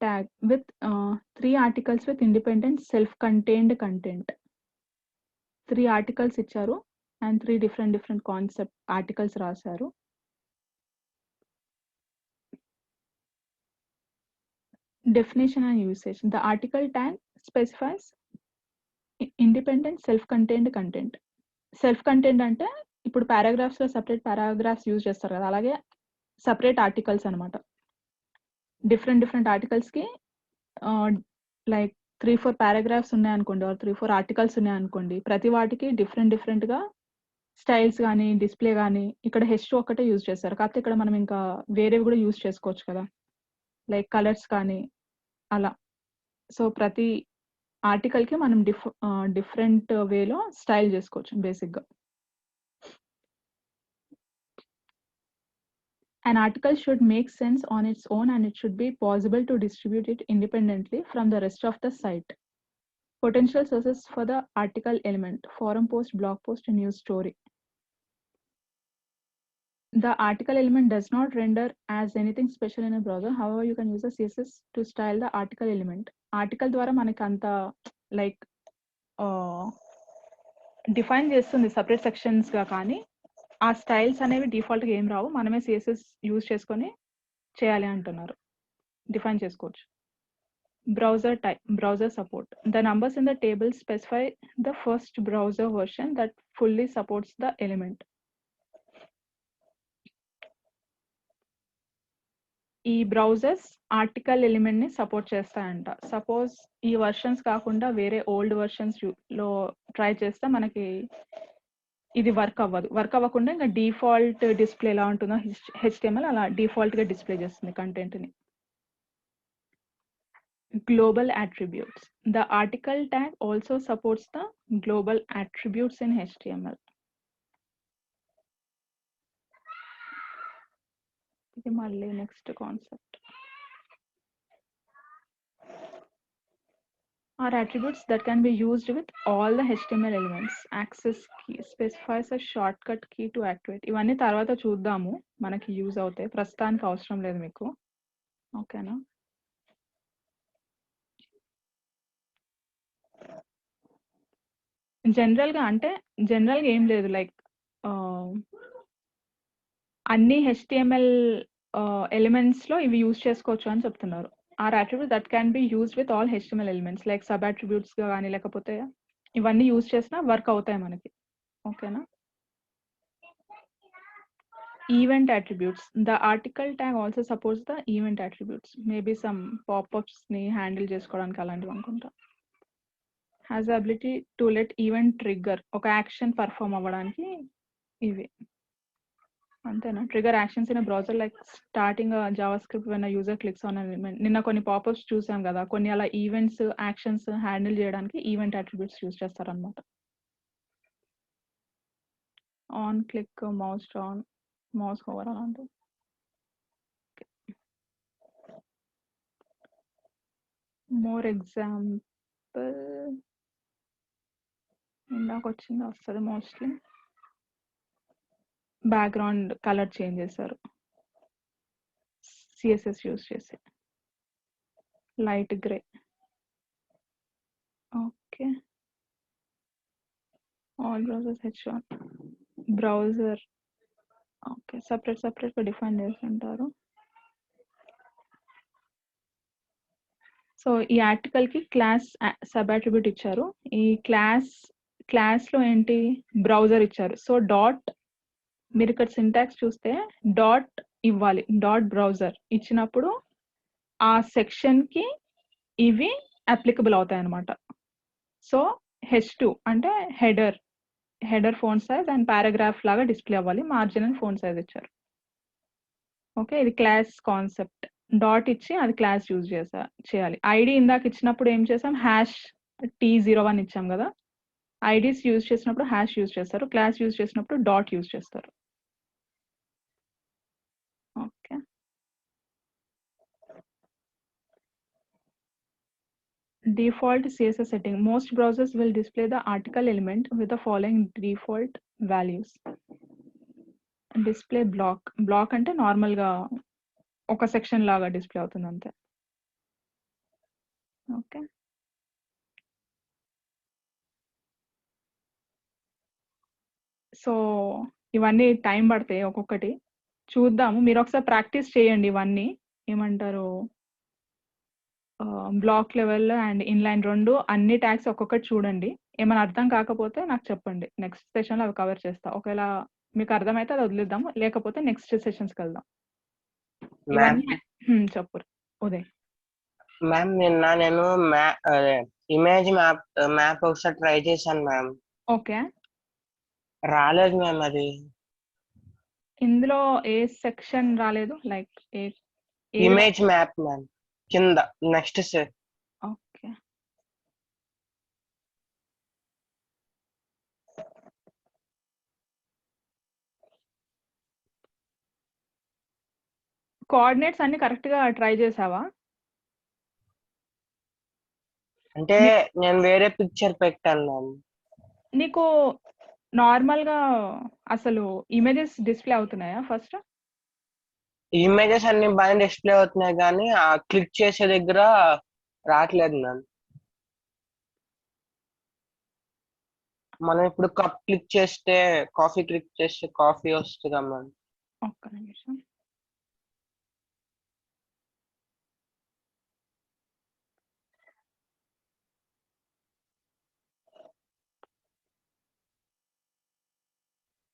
tag with 3 articles with independent self-contained content. 3 articles ఇచ్చారు and 3 different concept articles రాశారు. Definition and usage. The article tag specifies independent self-contained content. Self-contained అంటే ఇప్పుడు పారాగ్రాఫ్స్ లో సెపరేట్ పారాగ్రాఫ్స్ యూజ్ చేస్తారు కదా, అలాగే సెపరేట్ ఆర్టికల్స్ అనమాట. డిఫరెంట్ ఆర్టికల్స్ కి లైక్ 3-4 పారాగ్రాఫ్స్ ఉన్నాయనుకోండి, 3-4 ఆర్టికల్స్ ఉన్నాయనుకోండి, ప్రతి వాటికి డిఫరెంట్ గా స్టైల్స్ కానీ డిస్ప్లే కానీ ఇక్కడ H2 ఒక్కటే యూజ్ చేస్తారు. కాకపోతే ఇక్కడ మనం ఇంకా వేరేవి కూడా యూజ్ చేసుకోవచ్చు కదా, లైక్ కలర్స్ కానీ అలా. సో ప్రతి ఆర్టికల్ కి మనం డిఫరెంట్ వేలో స్టైల్ చేసుకోవచ్చు బేసిక్ గా. An article should make sense on its own and it should be possible to distribute it independently from the rest of the site. Potential sources for the article element: forum post, blog post, and news story. The article element does not render as anything special in a browser. However, you can use the CSS to style the article element. Article ద్వారా మనకి అంత like define చేస్తుంది separate sections గా, కానీ ఆ styles అనేవి default గా ఏం రావు, మనమే సిఎస్ఎస్ యూజ్ చేసుకొని చేయాలి అంటున్నారు, డిఫైన్ చేసుకోవచ్చు. Browser type, browser support. The numbers in the table specify the first browser version that fully supports the element. ఈ బ్రౌజర్స్ ఆర్టికల్ ఎలిమెంట్ ని సపోర్ట్ చేస్తాయంట. సపోజ్ ఈ వర్షన్స్ కాకుండా వేరే ఓల్డ్ వర్షన్స్ లో ట్రై చేస్తే మనకి ఇది వర్క్ అవ్వకుండా ఇంకా డిఫాల్ట్ డిస్ప్లే ఎలా ఉంటుందో HTML అలా డిఫాల్ట్ గా డిస్ప్లే చేస్తుంది కంటెంట్ ని. Global attributes. The article tag also supports the global attributes in HTML. ఇది మళ్ళీ next concept. Are attributes that can be used with all the HTML elements. Access key specifies a shortcut key to activate. ఇవన్నీ తర్వాత చూద్దాము, మనకి use అవుతాయి, ప్రస్తుతానికి అవసరం లేదు మీకు. ఓకేనా? జనరల్ గా ఏం లేదు, లైక్ అన్ని HTML ఎలిమెంట్స్ లో ఇవి యూజ్ చేసుకోవచ్చు అని చెప్తున్నారు. Or attribute that can be used with all HTML elements, like sub attributes గా కానీ లేకపోతే ఇవన్నీ యూజ్ చేసినా వర్క్ అవుతాయి మనకి. ఓకేనా? Event attributes. The article tag also supports the event attributes. Maybe some pop-ups ని హ్యాండిల్ చేసుకోవడానికి అలాంటివి అనుకుంటా. Has the ability to let event trigger, ఒక యాక్షన్ పర్ఫామ్ అవ్వడానికి ఇవి. అంతేనా? Trigger actions in browser like starting Java script when user clicks on element. నిన్న కొన్ని పాపప్స్ చూసాం కదా, కొన్ని అలా ఈవెంట్స్ యాక్షన్స్ హ్యాండిల్ చేయడానికి ఈవెంట్ అట్రిబ్యూట్స్ యూజ్ చేస్తారనమాట. On click, mouse down, mouse over అలాంటివి. మోర్ ఎగ్జాంపుల్ ఇందాక వచ్చింది వస్తుంది మోస్ట్లీ. బ్యాక్గ్రౌండ్ కలర్ చేంజ్ చేశారు సిఎస్ఎస్ యూస్ చేసి, light grey. Okay, all browsers H1 browser. Okay, సపరేట్గా డిఫైన్ చేసి ఉంటారు. సో ఈ ఆర్టికల్కి క్లాస్ సబ్ అట్రిబ్యూట్ ఇచ్చారు. ఈ క్లాస్లో ఏంటి, బ్రౌజర్ ఇచ్చారు. సో డాట్, మీరు ఇక్కడ సింటాక్స్ చూస్తే డాట్ ఇవ్వాలి, డాట్ బ్రౌజర్ ఇచ్చినప్పుడు ఆ సెక్షన్కి ఇవి అప్లికబుల్ అవుతాయి అన్నమాట. సో H2 అంటే header phone size and paragraph లాగా డిస్ప్లే అవ్వాలి, మార్జిన్ అండ్ ఫోన్ సైజ్ ఇచ్చారు. ఓకే, ఇది క్లాస్ కాన్సెప్ట్. డాట్ ఇచ్చి అది క్లాస్ యూజ్ చేయాలి. ఐడి ఇందాక ఇచ్చినప్పుడు ఏం చేసాం, #T01 ఇచ్చాం కదా. ఐడీస్ యూజ్ చేసినప్పుడు హ్యాష్ యూజ్ చేస్తారు, క్లాస్ యూజ్ చేసినప్పుడు డాట్ యూజ్ చేస్తారు. Okay, default CSS setting. Most browsers will display the article element with the following default values. Display block అంటే నార్మల్ గా ఒక సెక్షన్ లాగా డిస్ప్లే అవుతుంది అంతే. ఓకే, సో ఇవన్నీ టైం పడతాయి, ఒక్కొక్కటి చూద్దాము. మీరు ఒకసారి ప్రాక్టీస్ చేయండి ఇవన్నీ. ఏమంటారు, బ్లాక్ లెవెల్ అండ్ ఇన్లైన్ రెండు అన్ని ట్యాగ్స్ ఒక్కొక్కటి చూడండి. ఏమైనా అర్థం కాకపోతే నాకు చెప్పండి, నెక్స్ట్ సెషన్లో అవి కవర్ చేస్తా. ఒకవేళ మీకు అర్థమైతే అది వదిలేద్దాము, లేకపోతే నెక్స్ట్ సెషన్స్కి వెళ్దాం. ఇవన్నీ చెప్పు ఉదయ్. మ్యామ్ నిన్న నేను ఇమేజ్ మ్యాప్ ఒకసారి ట్రై చేశాను మ్యామ్. ఓకే, రాలేదు మ్యామ్ అది. ఇందులో ఏ సెక్షన్ రాలేదు, లైక్ ఇమేజ్ మ్యాప్ మ్యామ్ కింద నెక్స్ట్ సెట్. ఓకే, కోఆర్డినేట్స్ అన్ని కరెక్ట్ గా ట్రై చేసావా? అంటే నేను వేరే పిక్చర్ పెట్టాను మ్యామ్. నీకు నార్మల్ గా అసలు ఇమేజెస్ డిస్ప్లే అవుతున్నాయా? ఫస్ట్ ఇమేజెస్ అన్ని బాగా డిస్ప్లే అవుతున్నాయి కానీ ఆ క్లిక్ చేసే దగ్గర రావట్లేదు మ్యామ్. మనం ఇప్పుడు కప్ క్లిక్ చేస్తే, కాఫీ క్లిక్ చేస్తే కాఫీ వస్తుందా మ్యామ్? ఒక్క నిమిషం.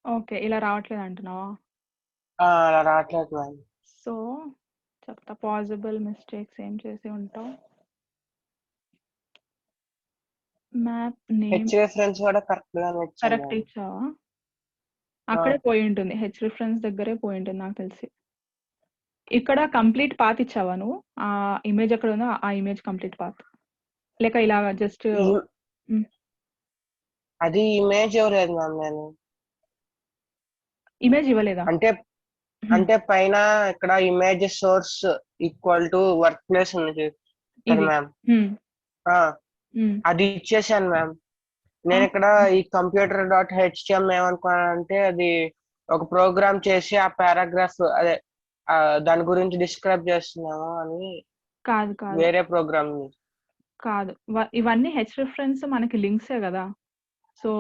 ఓకే, ఇలా రావట్లేదు అంటున్నావా? అలా రావట్లేదు మ్యామ్. సో చెప్తా, పాసిబుల్ మిస్టేక్స్ ఏం చేసి ఉంటావు. మ్యాప్ నేమ్ రిఫరెన్స్ కూడా కరెక్ట్ గా కరెక్ట్ ఇచ్చావా? అక్కడే పోయి ఉంటుంది, రిఫరెన్స్ దగ్గరే పోయి ఉంటుంది నాకు తెలిసి. ఇక్కడ కంప్లీట్ పాత్ ఇచ్చావా నువ్వు? ఆ ఇమేజ్ ఎక్కడ ఉందో ఆ ఇమేజ్ కంప్లీట్ పాత్, లేక ఇలా జస్ట్ అది ఇమేజ్ ఇవ్వలేదు మ్యామ్. నేను ఇమేజ్ ఇవ్వలేదా? అంటే పైన ఇక్కడ image source equal to work place ఉంది మ్యామ్, అది ఇచ్చేసాను మ్యామ్. నేను ఇక్కడ ఈ computer.html ఏమనుకున్నానంటే అది ఒక ప్రోగ్రామ్ చేసి ఆ పారాగ్రాఫ్ అదే దాని గురించి డిస్క్రైబ్ చేస్తున్నాము అని. కాదు వేరే ప్రోగ్రామ్ కాదు, ఇవన్నీ రిఫరెన్స్ మనకి లింక్సే కదా. సో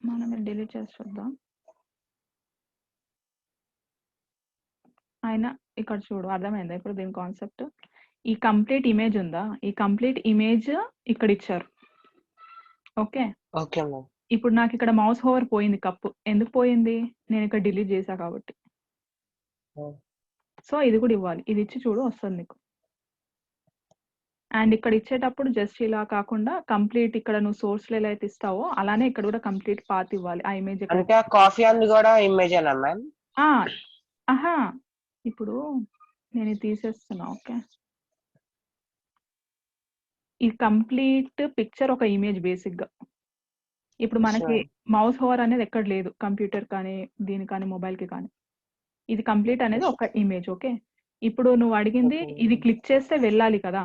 మనం డిలీట్ చేసి చూద్దాం. అయినా ఇక్కడ చూడు, అర్థమైందా ఇప్పుడు దీని కాన్సెప్ట్? ఈ కంప్లీట్ ఇమేజ్ ఉందా, ఈ కంప్లీట్ ఇమేజ్ ఇక్కడ ఇచ్చారు. ఓకే, ఇప్పుడు నాకు ఇక్కడ మౌస్ ఓవర్ పోయింది, కప్పు ఎందుకు పోయింది, నేను ఇక్కడ డిలీట్ చేశా కాబట్టి. సో ఇది కూడా ఇవ్వాలి, ఇది ఇచ్చి చూడు వస్తుంది నీకు. అండ్ ఇక్కడ ఇచ్చేటప్పుడు జస్ట్ ఇలా కాకుండా కంప్లీట్ ఇక్కడ నువ్వు సోర్స్ లో ఎలా అయితే ఇస్తావో అలానే ఇక్కడ కూడా కంప్లీట్ పాత్ ఇవ్వాలి. ఆ ఇమేజ్ అంటే కాఫీ అంది కూడా ఇమేజ్ అన్నా మ్యామ్? ఆహా, ఇప్పుడు నేను తీసేస్తున్నా. ఓకే, ఈ కంప్లీట్ పిక్చర్ ఒక ఇమేజ్ బేసిక్గా. ఇప్పుడు మనకి Sure. మౌస్ హోవర్ అనేది ఎక్కడ లేదు, కంప్యూటర్ కానీ దీని కానీ మొబైల్కి కానీ. ఇది కంప్లీట్ అనేది ఒక ఇమేజ్. ఓకే, ఇప్పుడు నువ్వు అడిగింది Okay. ఇది క్లిక్ చేస్తే వెళ్ళాలి కదా,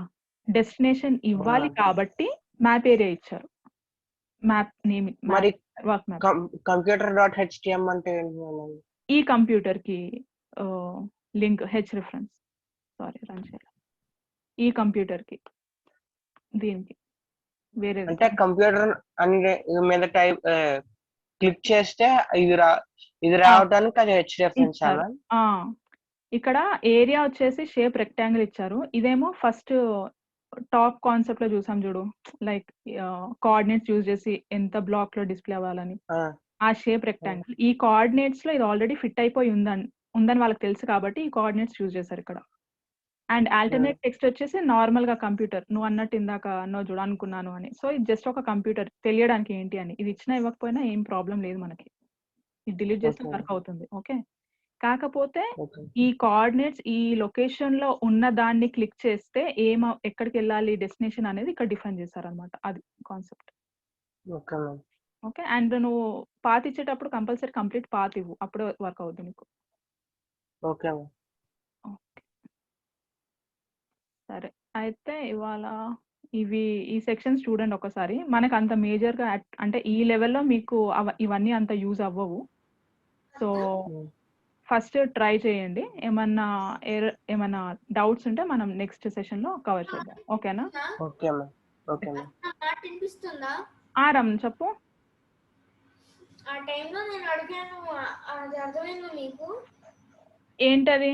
డెస్టినేషన్ ఇవ్వాలి కాబట్టి మ్యాప్ ఏరియా ఇచ్చారు. మ్యాప్ నేమ్ మరి వర్క్ మ్యాప్. computer.htm అంటే ఏంటి మేడం? ఈ కంప్యూటర్ కి link H reference sorry run చేయాలి. ఈ కంప్యూటర్ కి దీనికి వేరే అంటే కంప్యూటర్ అని మీద టైప్ క్లిక్ చేస్తే ఇది రావడానికి అది హెచ్ రెఫరెన్స్ ఇచ్చారు. ఇక్కడ ఏరియా వచ్చేసి షేప్ రెక్టాంగిల్ ఇచ్చారు. ఇదేమో ఫస్ట్ టాప్ కాన్సెప్ట్ లో చూసాం చూడు, లైక్ కోఆర్డినేట్స్ యూజ్ చేసి ఎంత బ్లాక్ లో డిస్ప్లే అవ్వాలని, ఆ షేప్ రెక్టాంగిల్. ఈ కోఆర్డినేట్స్ లో ఇది ఆల్రెడీ ఫిట్ అయిపోయి ఉందని వాళ్ళకి తెలుసు కాబట్టి ఈ కోఆర్డినేట్స్ యూజ్ చేశారు ఇక్కడ. అండ్ ఆల్టర్నేట్ టెక్స్ట్ వచ్చేసి నార్మల్ గా కంప్యూటర్, నువ్వు అన్నట్టు ఇందాక అన్నో చూడ అనుకున్నాను అని. సో ఇది జస్ట్ ఒక కంప్యూటర్, తెలియడానికి ఏంటి అని. ఇది ఇచ్చినా ఇవ్వకపోయినా ఏం ప్రాబ్లం లేదు మనకి, ఇది డిలీట్ చేస్తే వర్క్ అవుతుంది. ఓకే, కాకపోతే ఈ కోఆర్డినేట్స్ ఈ లొకేషన్ లో ఉన్న దాన్ని క్లిక్ చేస్తే ఎక్కడికి వెళ్ళాలి డెస్టినేషన్ అనేది ఇక్కడ డిఫైన్ చేశారనమాట. అది కాన్సెప్ట్. ఓకే, అండ్ నువ్వు పాత్ ఇచ్చేటప్పుడు కంపల్సరీ కంప్లీట్ పాత్ ఇవ్వు, అప్పుడు వర్క్ అవుతుంది నీకు. ఓకే, సరే అయితే ఇవాళ ఈ సెక్షన్స్ చూడండి ఒకసారి. మనకు అంత మేజర్ గా అంటే ఈ లెవెల్లో మీకు ఇవన్నీ అంత యూజ్ అవ్వవు. సో ఫస్ట్ ట్రై చేయండి. ఏమన్నా డౌట్స్ ఉంటే మనం నెక్స్ట్ సెషన్ లో కవర్ చేద్దాం. ఓకేనా? రమ్ చెప్పు. ఆ టైంలో నేను అడిగాను, అది అర్థమైందా మీకు? ఏంటది?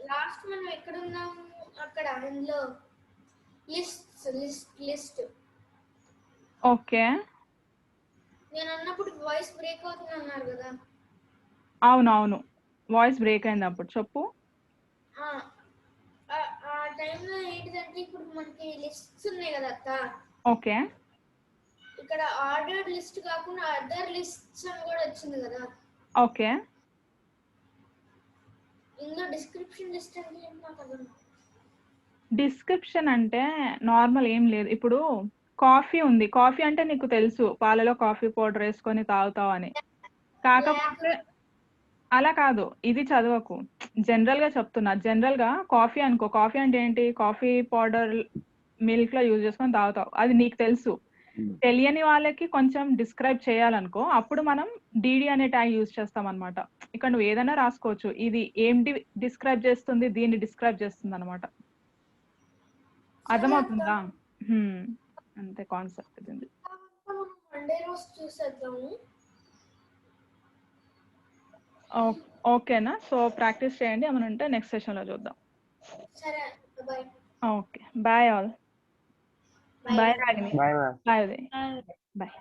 లాస్ట్ మనం ఎక్కడ ఉన్నాము అక్కడ అందులో లిస్ట్. ఓకే, నేను అన్నప్పుడు వాయిస్ బ్రేక్ అవుతుంది అన్నారు కదా. అవునవును, వాయిస్ బ్రేక్ అయింది అప్పుడు. చెప్పు. ఆ టైంలో ఏంటిదంటే ఇప్పుడు మనకి లిస్ట్స్ ఉన్నాయి కదా అక్క. ఓకే, ఇక్కడ ఆర్డర్డ్ లిస్ట్ కాకుండా అదర్ లిస్ట్స్ అని కూడా వచ్చింది కదా. ఓకే, ఇందులో డిస్క్రిప్షన్ లిస్ట్ అంటే ఏంటి నాకు అర్థం. డిస్క్రిప్షన్ అంటే నార్మల్ ఏం లేదు. ఇప్పుడు కాఫీ ఉంది, కాఫీ అంటే నీకు తెలుసు పాలలో కాఫీ పౌడర్ వేసుకొని తాగుతావు అని. కాకపోతే అలా కాదు, ఇది చదవకు, జనరల్ గా చెప్తున్నా. జనరల్ గా కాఫీ అనుకో, కాఫీ అంటే ఏంటి, కాఫీ పౌడర్ మిల్క్ లో యూజ్ చేసుకొని తాగుతావు, అది నీకు తెలుసు. తెలియని వాళ్ళకి కొంచెం డిస్క్రైబ్ చేయాలనుకో, అప్పుడు మనం డిడి అనే ట్యాగ్ యూజ్ చేస్తాం అనమాట. ఇక్కడ నువ్వు ఏదైనా రాసుకోవచ్చు, ఇది ఏం డిస్క్రైబ్ చేస్తుంది, దీన్ని డిస్క్రైబ్ చేస్తుంది అనమాట. అర్థమవుతుందా? అంతే కాన్సెప్ట్ ఇది. మండే రోజు చూసేద్దాము. ఓకేనా? సో ప్రాక్టీస్ చేయండి, ఏమైనా ఉంటే నెక్స్ట్ సెషన్ లో చూద్దాం. సరే, bye. Okay, bye all. Bye Ragini. Bye. Bye.